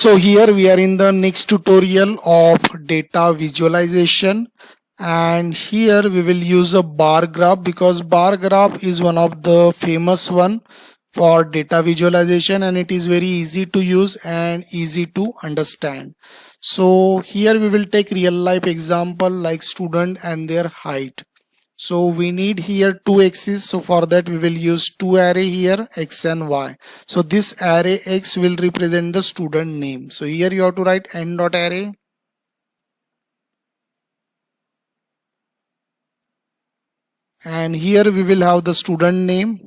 So here we are in the next tutorial of data visualization, and here we will use a bar graph because bar graph is one of the famous one for data visualization, and it is very easy to use and easy to understand. So here we will take real life example like student and their height. So we need here two axes. So for that we will use two array here, x and y. So this array x will represent the student name. So here you have to write n dot array. And here we will have the student name.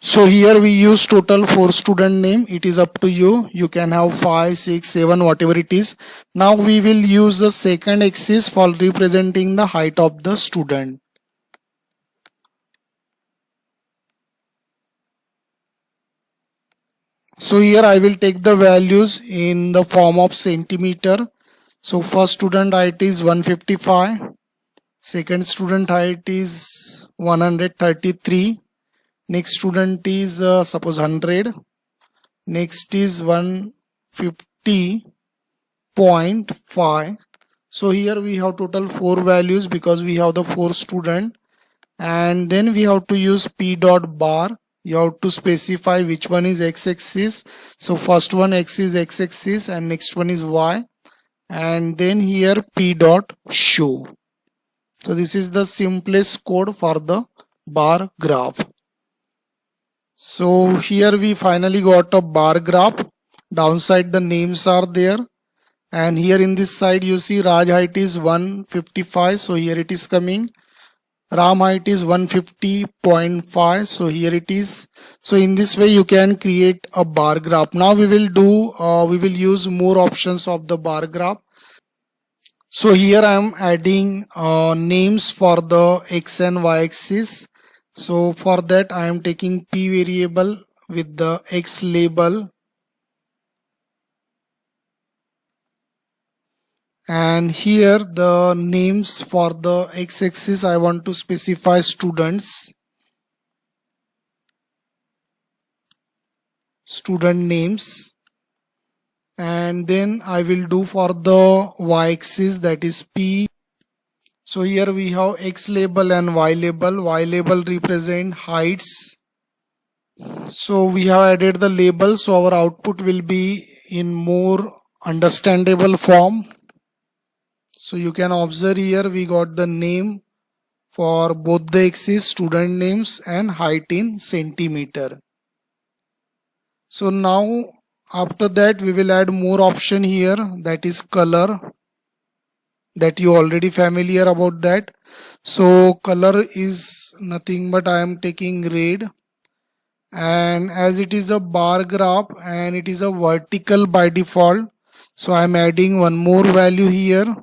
So here we use total 4 student name. It is up to you. You can have 5, 6, 7, whatever it is. Now we will use the second axis for representing the height of the student. So here I will take the values in the form of centimeter. So first student height is 155. Second student height is 133. Next student is suppose 100. Next is 150.5. So here we have total 4 values because we have the 4 student, and then we have to use p dot bar. You have to specify which one is x-axis. So first one x is x-axis and next one is y, and then here p dot show. So this is the simplest code for the bar graph. So here we finally got a bar graph. Downside the names are there, and here in this side you see Raj height is 155, so here it is coming. Ram height is 150.5, so here it is. So in this way you can create a bar graph. Now we will use more options of the bar graph. So here I am adding names for the x and y axis. So for that I am taking p variable with the x label, and here the names for the x-axis I want to specify student names, and then I will do for the y-axis, that is p. So here we have x label and y label. Y label represent heights. So we have added the label, so our output will be in more understandable form. So you can observe here we got the name for both the axes, student names, and height in centimeter. So now after that we will add more option here, that is color, that you already familiar about that. So color is nothing but I am taking red, and as it is a bar graph and it is a vertical by default, so I am adding one more value here.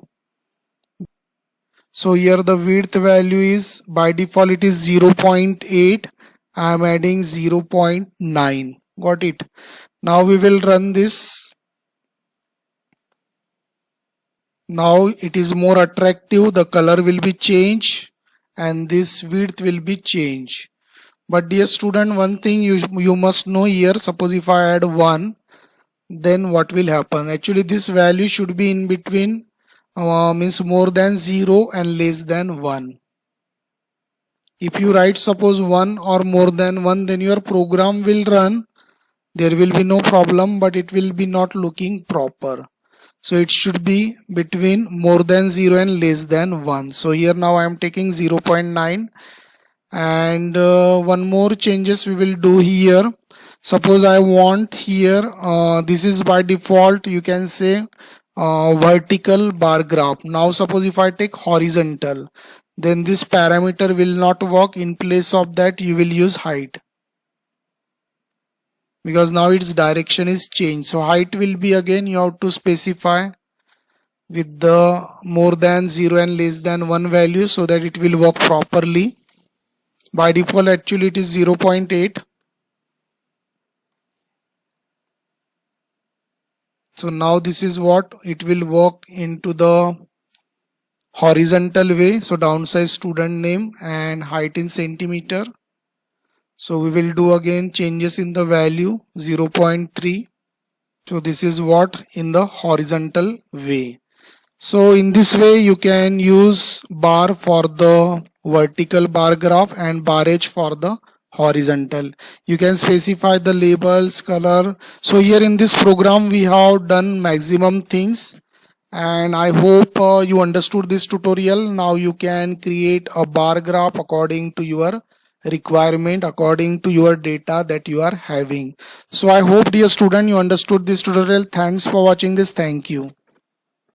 So here the width value is by default it is 0.8. I am adding 0.9. Got it. Now we will run this. Now it is more attractive. The color will be changed and this width will be changed. But dear student, one thing you must know here. Suppose if I add 1, then what will happen? Actually this value should be in between, means more than 0 and less than 1. If you write suppose 1 or more than 1, then your program will run. There will be no problem, but it will be not looking proper. So it should be between more than 0 and less than 1. So here now I am taking 0.9, and one more changes we will do here. Suppose I want here, this is by default, you can say vertical bar graph. Now suppose if I take horizontal, then this parameter will not work. In place of that you will use height, because now its direction is changed. So height will be, again you have to specify with the more than 0 and less than 1 value so that it will work properly. By default actually it is 0.8. So now this is what it will work into the horizontal way. So downsize student name and height in centimeter. So we will do again changes in the value 0.3. So this is what in the horizontal way. So in this way you can use bar for the vertical bar graph and bar edge for the horizontal. You can specify the labels, color. So here in this program we have done maximum things, and I hope you understood this tutorial. Now you can create a bar graph according to your requirement, according to your data that you are having. So I hope, dear student, you understood this tutorial. Thanks for watching this. Thank you.